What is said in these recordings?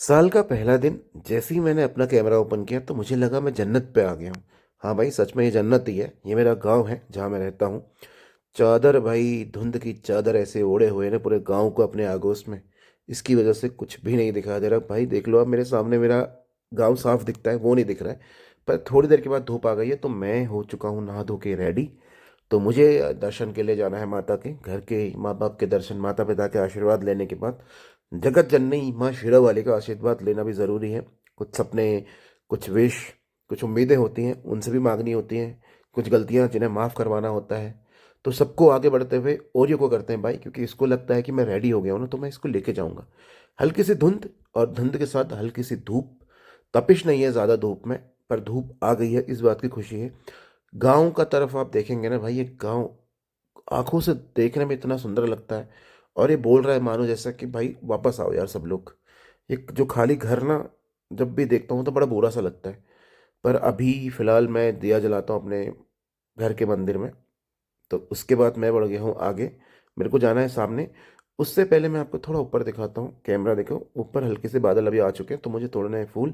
साल का पहला दिन जैसे ही मैंने अपना कैमरा ओपन किया तो मुझे लगा मैं जन्नत पे आ गया हूँ। हाँ भाई, सच में ये जन्नत ही है। ये मेरा गांव है जहाँ मैं रहता हूँ। चादर भाई, धुंध की चादर ऐसे ओढ़े हुए ने पूरे गांव को अपने आगोश में। इसकी वजह से कुछ भी नहीं दिखा दे रहा भाई। देख लो, अब मेरे सामने मेरा गांव साफ दिखता है, वो नहीं दिख रहा है। पर थोड़ी देर के बाद धूप आ गई है तो मैं हो चुका हूँ नहा धो के रेडी। तो मुझे दर्शन के लिए जाना है माता के घर के। माँ बाप के दर्शन, माता पिता के आशीर्वाद लेने के बाद जगत जननी माँ शेरा वाली का आशीर्वाद लेना भी ज़रूरी है। कुछ सपने, कुछ विश, कुछ उम्मीदें होती हैं, उनसे भी मांगनी होती हैं। कुछ गलतियां जिन्हें माफ़ करवाना होता है। तो सबको आगे बढ़ते हुए ओरियो को करते हैं भाई, क्योंकि इसको लगता है कि मैं रेडी हो गया हूँ ना, तो मैं इसको लेके जाऊंगा। हल्की सी धुंध, और धुंध के साथ हल्की सी धूप। तपिश नहीं है ज़्यादा धूप में, पर धूप आ गई है इस बात की खुशी है। गांव का तरफ आप देखेंगे ना भाई, ये गांव आंखों से देखने में इतना सुंदर लगता है। और ये बोल रहा है मानो जैसा कि भाई वापस आओ यार सब लोग। ये जो खाली घर ना, जब भी देखता हूँ तो बड़ा बुरा सा लगता है। पर अभी फिलहाल मैं दिया जलाता हूँ अपने घर के मंदिर में। तो उसके बाद मैं बढ़ गया हूँ आगे। मेरे को जाना है सामने। उससे पहले मैं आपको थोड़ा ऊपर दिखाता हूँ। कैमरा देखो, ऊपर हल्के से बादल अभी आ चुके हैं तो मुझे तोड़ना है फूल।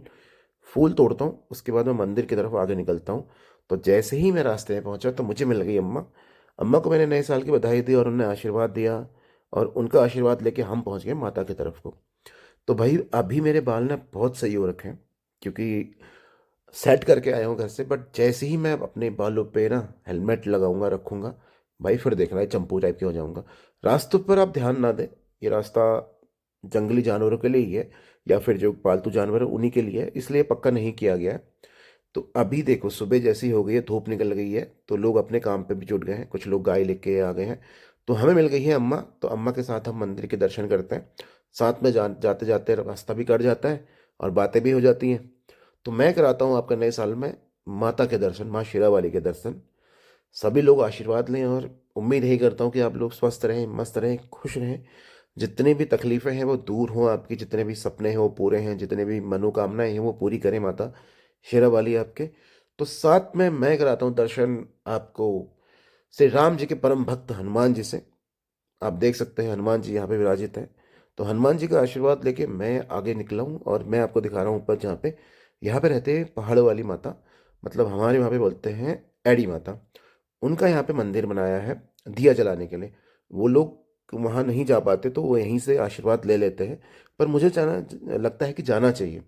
फूल तोड़ता हूँ, उसके बाद मैं मंदिर की तरफ आगे निकलता हूँ। तो जैसे ही मैं रास्ते में पहुंचा तो मुझे मिल गई अम्मा। अम्मा को मैंने नए साल की बधाई दी और उन्हें आशीर्वाद दिया। और उनका आशीर्वाद लेके हम पहुंच गए माता की तरफ को। तो भाई अभी मेरे बाल ना बहुत सही हो रखे हैं, क्योंकि सेट करके आया हूँ घर से। बट जैसे ही मैं अपने बालों पे ना हेलमेट लगाऊंगा, रखूंगा, भाई फिर देखना है चंपू टाइप के हो जाऊंगा। रास्तों पर आप ध्यान ना दें। ये रास्ता जंगली जानवरों के लिए ही है, या फिर जो पालतू जानवर है उन्हीं के लिए है, इसलिए पक्का नहीं किया गया है। तो अभी देखो, सुबह जैसी हो गई है, धूप निकल गई है, तो लोग अपने काम पे भी जुट गए हैं। कुछ लोग गाय लेके आ गए हैं। तो हमें मिल गई है अम्मा, तो अम्मा के साथ हम मंदिर के दर्शन करते हैं। साथ में जाते जाते रास्ता भी कट जाता है और बातें भी हो जाती हैं। तो मैं कराता हूँ आपका नए साल में माता के दर्शन, माँ शेरा वाली के दर्शन। सभी लोग आशीर्वाद लें, और उम्मीद यही करता हूँ कि आप लोग स्वस्थ रहें, मस्त रहें, खुश रहें। जितनी भी तकलीफें हैं वो दूर हों आपकी, जितने भी सपने हैं वो पूरे हैं, जितने भी मनोकामनाएं हैं वो पूरी करें माता शेरा वाली आपके। तो साथ में मैं कराता हूँ दर्शन आपको श्री राम जी के परम भक्त हनुमान जी से। आप देख सकते हैं हनुमान जी यहाँ पे विराजित हैं। तो हनुमान जी का आशीर्वाद लेके मैं आगे निकला हूँ, और मैं आपको दिखा रहा हूँ ऊपर, जहाँ पे यहाँ पे रहते हैं पहाड़ वाली माता। मतलब हमारे वहाँ पे बोलते हैं एडी माता। उनका यहाँ पे मंदिर बनाया है दिया जलाने के लिए। वो लोग वहाँ नहीं जा पाते तो वो यहीं से आशीर्वाद ले लेते हैं। पर मुझे जाना लगता है कि जाना चाहिए।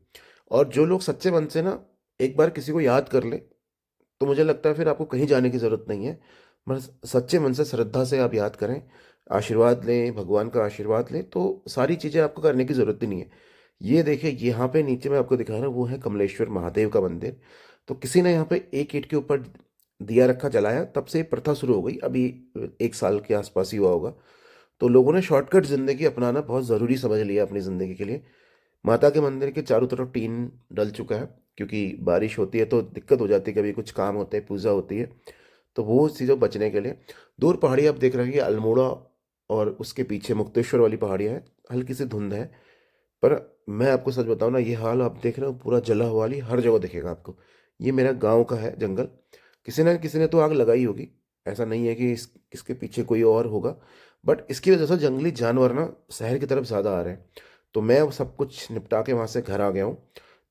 और जो लोग सच्चे मन से ना एक बार किसी को याद कर ले, तो मुझे लगता है फिर आपको कहीं जाने की ज़रूरत नहीं है। बस सच्चे मन से, श्रद्धा से आप याद करें, आशीर्वाद लें, भगवान का आशीर्वाद लें, तो सारी चीज़ें आपको करने की ज़रूरत ही नहीं है। ये देखिए, यहाँ पे नीचे मैं आपको दिखा रहा हूँ, वो है कमलेश्वर महादेव का मंदिर। तो किसी ने यहाँ पे एक ईंट के ऊपर दिया रखा, जलाया, तब से ये प्रथा शुरू हो गई। अभी 1 साल के आसपास ही हुआ होगा। तो लोगों ने शॉर्टकट ज़िंदगी अपनाना बहुत ज़रूरी समझ लिया अपनी ज़िंदगी के लिए। माता के मंदिर के चारों तरफ टीन डल चुका है, क्योंकि बारिश होती है तो दिक्कत हो जाती है, कभी कुछ काम होते हैं, पूजा होती है। तो वो चीज़ों बचने के लिए दूर पहाड़ी आप देख रहे हैं कि अल्मोड़ा, और उसके पीछे मुक्तेश्वर वाली पहाड़ियाँ हैं। हल्की सी धुंध है। पर मैं आपको सच बताऊं ना, ये हाल आप देख रहे हो पूरा जला हुआ ही हर जगह दिखेगा आपको। ये मेरा गांव का है जंगल। किसी ने तो आग लगाई होगी। ऐसा नहीं है कि इसके पीछे कोई और होगा। बट इसकी वजह से जंगली जानवर ना शहर की तरफ ज़्यादा आ रहे हैं। तो मैं वो सब कुछ निपटा के वहाँ से घर आ गया हूँ।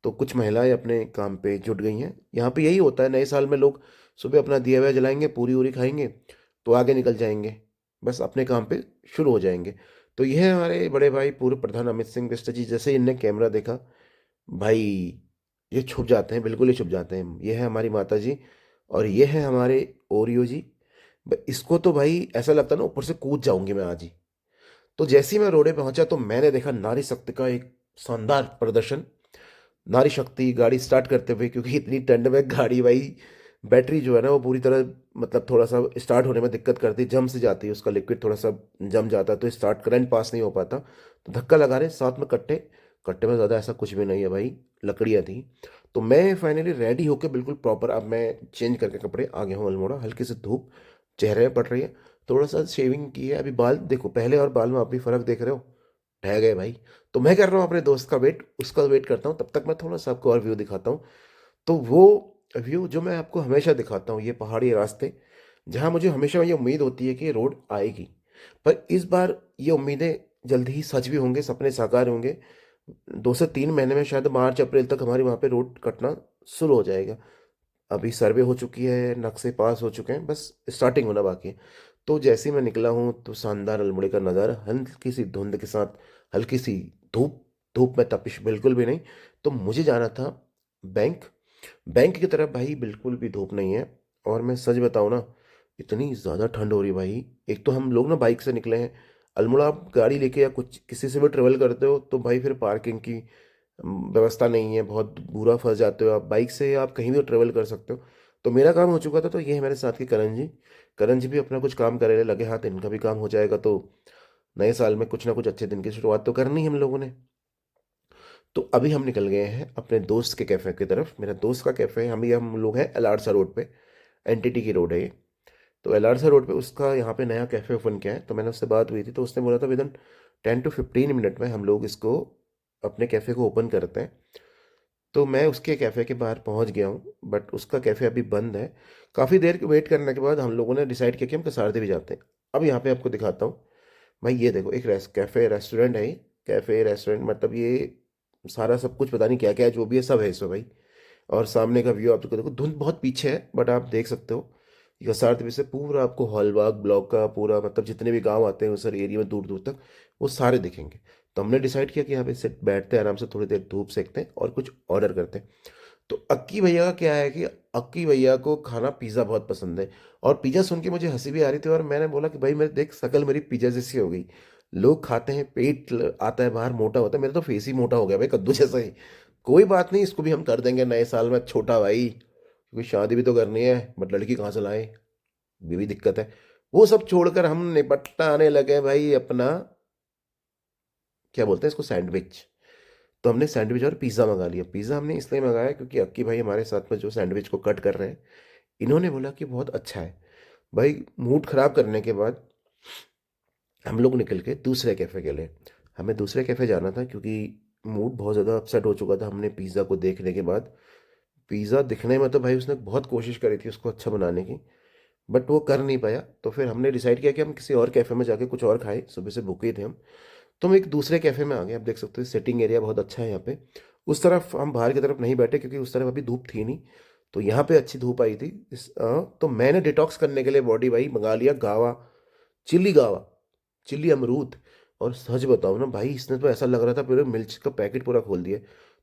तो कुछ महिलाएं अपने काम पे जुट गई हैं। यहाँ पे यही होता है नए साल में, लोग सुबह अपना दिया हुआ जलाएंगे, पूरी उरी खाएंगे, तो आगे निकल जाएंगे, बस अपने काम पे शुरू हो जाएंगे। तो यह है हमारे बड़े भाई पूर्व प्रधान अमित सिंह बिष्ट जी। जैसे ही इनने कैमरा देखा भाई, ये छुप जाते हैं, बिल्कुल ही छुप जाते हैं। ये है हमारी माता जी, और ये है हमारे ओरियो जी। इसको तो भाई ऐसा लगता है ना, ऊपर से कूद जाऊंगी मैं आज ही। तो जैसे ही मैं रोडे पहुंचा तो मैंने देखा नारी शक्ति का एक शानदार प्रदर्शन। नारी शक्ति गाड़ी स्टार्ट करते हुए, क्योंकि इतनी ठंड में गाड़ी भाई, बैटरी जो है ना वो पूरी तरह, मतलब थोड़ा सा स्टार्ट होने में दिक्कत करती है, जम से जाती है, उसका लिक्विड थोड़ा सा जम जाता है तो स्टार्ट करंट पास नहीं हो पाता। तो धक्का लगा रहे, साथ में कट्टे। कट्टे में ज़्यादा ऐसा कुछ भी नहीं है भाई, लकड़ियाँ थी। तो मैं फाइनली रेडी होकर बिल्कुल प्रॉपर, अब मैं चेंज करके कपड़े आ गया हूँ अल्मोड़ा। हल्की सी धूप चेहरे पे पड़ रही है। थोड़ा सा शेविंग की है अभी। बाल देखो पहले और बाल में आप भी फर्क देख रहे हो, ढह गए भाई। तो मैं कर रहा हूँ अपने दोस्त का वेट, उसका वेट करता हूँ। तब तक मैं थोड़ा सा आपको और व्यू दिखाता हूँ। तो वो व्यू जो मैं आपको हमेशा दिखाता हूँ, ये पहाड़ी रास्ते, जहाँ मुझे हमेशा ये उम्मीद होती है कि ये रोड आएगी। पर इस बार ये उम्मीदें जल्दी ही सच भी होंगे, सपने साकार होंगे। 2 से 3 महीने में शायद मार्च अप्रैल तक हमारे वहाँ पे रोड कटना शुरू हो जाएगा। अभी सर्वे हो चुकी है, नक्शे पास हो चुके हैं, बस स्टार्टिंग होना बाकी है। तो जैसे ही मैं निकला हूँ तो शानदार अल्मोड़े का नज़ारा, हल्की सी धुंध के साथ, हल्की सी धूप, धूप में तपिश बिल्कुल भी नहीं। तो मुझे जाना था बैंक। बैंक की तरफ भाई बिल्कुल भी धूप नहीं है। और मैं सच बताऊँ ना, इतनी ज़्यादा ठंड हो रही भाई। एक तो हम लोग ना बाइक से निकले हैं। अल्मोड़ा आप गाड़ी लेके या कुछ किसी से भी ट्रेवल करते हो तो भाई फिर पार्किंग की व्यवस्था नहीं है, बहुत बुरा फंस जाते हो आप। बाइक से आप कहीं भी ट्रेवल कर सकते हो। तो मेरा काम हो चुका था, तो ये है मेरे साथ के करण जी। करण जी भी अपना कुछ काम करे लगे हाथ, इनका भी काम हो जाएगा। तो नए साल में कुछ ना कुछ अच्छे दिन की शुरुआत तो करनी है हम लोगों ने। तो अभी हम निकल गए हैं अपने दोस्त के कैफ़े की तरफ। मेरा दोस्त का कैफ़े है, हम लोग हैं एलारसा रोड पे। एनटीटी की रोड है ये। तो एलारसा रोड पे उसका यहाँ पे नया कैफ़े ओपन किया है। तो मैंने उससे बात हुई थी, तो उसने बोला था विद इन 10 to 15 मिनट में हम लोग इसको, अपने कैफ़े को ओपन करते हैं। तो मैं उसके कैफ़े के बाहर पहुंच गया हूँ, बट उसका कैफ़े अभी बंद है। काफ़ी देर के वेट करने के बाद हम लोगों ने डिसाइड किया कि हम कसारदे भी जाते हैं। अब यहाँ पे आपको दिखाता हूँ। भाई ये देखो, एक कैफ़े रेस्टोरेंट है ये। कैफ़े रेस्टोरेंट मतलब ये सारा सब कुछ पता नहीं क्या क्या है, जो भी है सब है इसमें भाई। और सामने का व्यू आप देखो, धुंध बहुत पीछे है बट आप देख सकते हो। कसारदेवी से पूरा आपको हॉलबाग ब्लॉक का पूरा, मतलब जितने भी गांव आते हैं उस एरिया में दूर दूर तक, वो सारे दिखेंगे। तो हमने डिसाइड किया कि यहाँ पे सिर्फ बैठते हैं, आराम से थोड़ी देर धूप सेकते हैं और कुछ ऑर्डर करते हैं। तो अक्की भैया का क्या है कि अक्की भैया को खाना पिज़्ज़ा बहुत पसंद है। और पिज़्ज़ा सुन के मुझे हंसी भी आ रही थी, और मैंने बोला कि भाई मेरे देख, शकल मेरी पिज़्ज़ा जैसी हो गई। लोग खाते हैं, पेट आता है बाहर, मोटा होता है, मेरा तो फेस ही मोटा हो गया भाई, कद्दू जैसा ही। कोई बात नहीं, इसको भी हम कर देंगे नए साल में छोटा भाई, क्योंकि शादी भी तो करनी है, बट लड़की कहाँ से लाए, ये भी दिक्कत है। वो सब छोड़कर हम निपट्टा आने लगे भाई अपना, क्या बोलते हैं इसको, सैंडविच। तो हमने सैंडविच और पिज़्ज़ा मंगा लिया। पिज़्ज़ा हमने इसलिए मंगाया क्योंकि अक्की भाई हमारे साथ में जो सैंडविच को कट कर रहे हैं, इन्होंने बोला कि बहुत अच्छा है। भाई मूड ख़राब करने के बाद हम लोग निकल के दूसरे कैफ़े के लिए। हमें दूसरे कैफ़े जाना था क्योंकि मूड बहुत ज़्यादा अपसेट हो चुका था हमने पिज़्ज़ा को देखने के बाद। पिज़्ज़ा दिखने में तो भाई उसने बहुत कोशिश करी थी उसको अच्छा बनाने की, बट वो कर नहीं पाया। तो फिर हमने डिसाइड किया कि हम किसी और कैफ़े में जाके कुछ और खाएं, सुबह से भूखे ही थे हम। तो हम एक दूसरे कैफ़े में आ गए। आप देख सकते हो सिटिंग एरिया बहुत अच्छा है यहाँ पे। उस तरफ हम बाहर की तरफ नहीं बैठे क्योंकि उस तरफ अभी धूप थी नहीं। तो यहाँ पे अच्छी धूप आई थी तो मैंने डिटॉक्स करने के लिए बॉडी भाई मंगा लिया गावा, चिल्ली गावा, चिल्ली अमरूद। और सच बताऊँ ना भाई, इसने तो ऐसा लग रहा था पूरे मिर्च का पैकेट पूरा खोल दिया।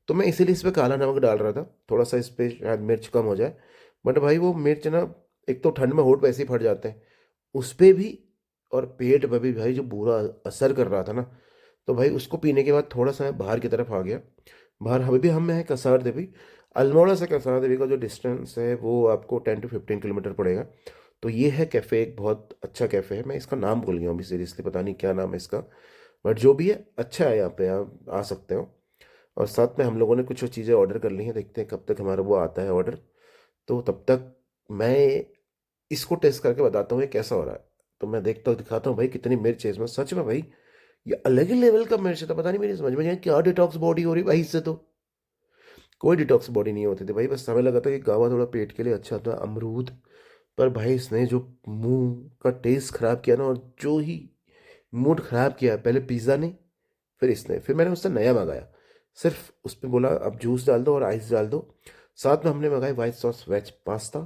तो मैं इसीलिए इस पर काला नमक डाल रहा था, थोड़ा सा इस पर शायद मिर्च कम हो जाए। बट भाई वो मिर्च ना, एक तो ठंड में होठ वैसे ही फट जाते हैं, उस पे भी, और पेट पे भी भाई जो बुरा असर कर रहा था ना। तो भाई उसको पीने के बाद थोड़ा सा मैं बाहर की तरफ आ गया। बाहर अभी भी हम हैं कसार देवी। अल्मोड़ा से कसार देवी का जो डिस्टेंस है वो आपको 10 to 15 किलोमीटर पड़ेगा। तो ये है कैफ़े, एक बहुत अच्छा कैफ़े है। मैं इसका नाम भूल गया हूँ अभी सीरियसली, पता नहीं क्या नाम है इसका, बट जो भी है अच्छा है। यहाँ पे आप आ सकते हो। और साथ में हम लोगों ने कुछ चीज़ें ऑर्डर कर ली हैं, देखते हैं कब तक हमारा वो आता है ऑर्डर। तो तब तक मैं इसको टेस्ट करके बताता हूँ ये कैसा हो रहा है। तो मैं देखता हूँ, दिखाता हूँ भाई कितनी मिर्च है इसमें, सच में भाई ये अलग ही लेवल का मिर्च था। पता नहीं मेरी समझ में नहीं आया क्या डिटॉक्स बॉडी हो रही भाई इससे। तो कोई डिटॉक्स बॉडी नहीं होती थी भाई, बस समय लगा था कि गावा थोड़ा पेट के लिए अच्छा था, अमरूद। पर भाई इसने जो मुंह का टेस्ट खराब किया ना, और जो ही मूड खराब किया, पहले पिज़्ज़ा ने, फिर इसने, फिर मैंने उससे नया मंगाया। सिर्फ उस पर बोला अब जूस डाल दो और आइस डाल दो। साथ में हमने मंगाई white sauce veg pasta.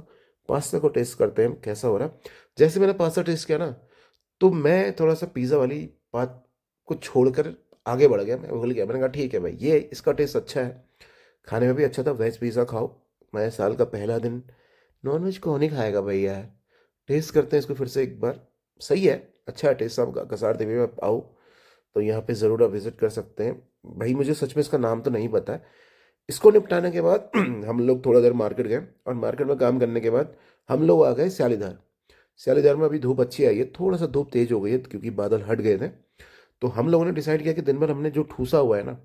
Pasta को टेस्ट करते हैं कैसा हो रहा है। जैसे मैंने पास्ता टेस्ट किया ना, तो मैं थोड़ा सा पिज़्ज़ा वाली बात को छोड़कर आगे बढ़ गया। मैं भूल गया, मैंने कहा ठीक है भाई ये इसका टेस्ट अच्छा है, खाने में भी अच्छा था, वेज पिज़्ज़ा खाओ। मैं साल का पहला दिन, नॉन वेज कौन ही खाएगा भाई यार। टेस्ट करते हैं इसको फिर से एक बार। सही है, अच्छा है टेस्ट। आप कसार देवी में आओ तो यहाँ पे ज़रूर आप विजिट कर सकते हैं। भाई मुझे सच में इसका नाम तो नहीं पता है। इसको निपटाने के बाद हम लोग थोड़ा देर मार्केट गए, और मार्केट में काम करने के बाद हम लोग आ गए स्यालीधार। स्यालीधार में अभी धूप अच्छी आई है, थोड़ा सा धूप तेज हो गई है क्योंकि बादल हट गए थे। तो हम लोगों ने डिसाइड किया कि दिन भर हमने जो ठूसा हुआ है ना,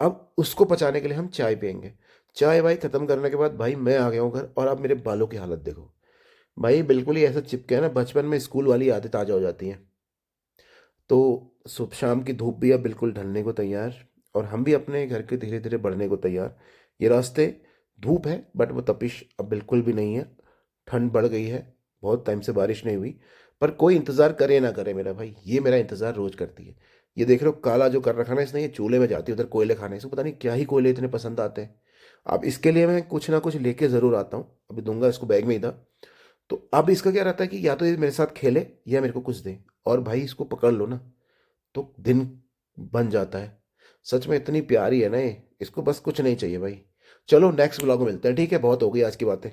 अब उसको पचाने के लिए हम चाय पियेंगे। चाय भाई खत्म करने के बाद भाई मैं आ गया हूँ घर, और अब मेरे बालों की हालत देखो भाई, बिल्कुल ही ऐसा चिपके है ना, बचपन में स्कूल वाली आदत ताज़ा हो जाती हैं। तो सुबह शाम की धूप भी अब बिल्कुल ढलने को तैयार, और हम भी अपने घर के धीरे धीरे बढ़ने को तैयार। ये रास्ते, धूप है बट वो तपिश अब बिल्कुल भी नहीं है। ठंड बढ़ गई है, बहुत टाइम से बारिश नहीं हुई। पर कोई इंतज़ार करे ना करे मेरा भाई, ये मेरा इंतज़ार रोज़ करती है। ये देख रहे हो काला जो कर रखा ना इसने, ये चूल्हे में जाती है उधर कोयले खाने, इसको पता नहीं क्या ही कोयले इतने पसंद आते हैं। अब इसके लिए मैं कुछ ना कुछ लेके ज़रूर आता हूँ, अभी दूंगा इसको, बैग में ही था। तो अब इसका क्या रहता है कि या तो ये मेरे साथ खेले या मेरे को कुछ दे, और भाई इसको पकड़ लो ना तो दिन बन जाता है। सच में इतनी प्यारी है ना ये, इसको बस कुछ नहीं चाहिए भाई। चलो नेक्स्ट ब्लॉग में मिलते हैं, ठीक है, बहुत हो गई आज की बातें।